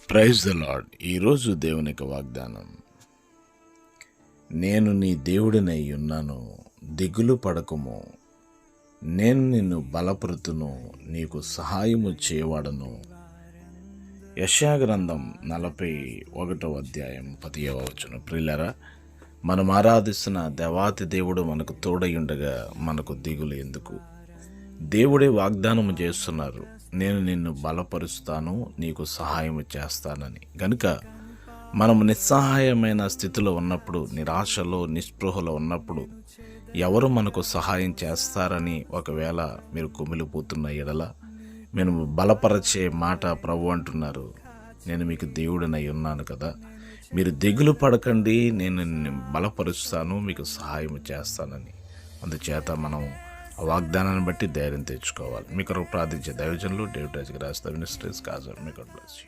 Praise the lord. ఈరోజు దేవునికి వాగ్దానం, నేను నీ దేవుడినై ఉన్నాను, దిగులు పడకుము, నేను నిన్ను బలపరుతును, నీకు సహాయము చేయవాడను. యెషయా గ్రంథం 41వ అధ్యాయం 10వ వచనం. ప్రియులారా, మనం ఆరాధిస్తున్న దేవాతి దేవుడు మనకు తోడయుండగా మనకు దిగులు ఎందుకు? దేవుడే వాగ్దానము చేస్తున్నారు, నేను నిన్ను బలపరుస్తాను, నీకు సహాయం చేస్తానని. కనుక మనం నిస్సహాయమైన స్థితిలో ఉన్నప్పుడు, నిరాశలో నిస్పృహలో ఉన్నప్పుడు ఎవరు మనకు సహాయం చేస్తారని ఒకవేళ మీరు కుమిలిపోతున్న ఎడల, నేను బలపరచే మాట ప్రభు అంటున్నారు, నేను మీకు దేవుడినై ఉన్నాను కదా, మీరు దిగులు పడకండి, నేను నిన్ను బలపరుస్తాను, మీకు సహాయం చేస్తానని. అందుచేత మనం ఆ వాగ్దానాన్ని బట్టి ధైర్యం తెచ్చుకోవాలి. మీకు ప్రార్థించే దైవజనులు డేవిడ్ రాజు రాస్తా మినిస్ట్రీస్ కాజర్. మీకు బ్లెస్ యు.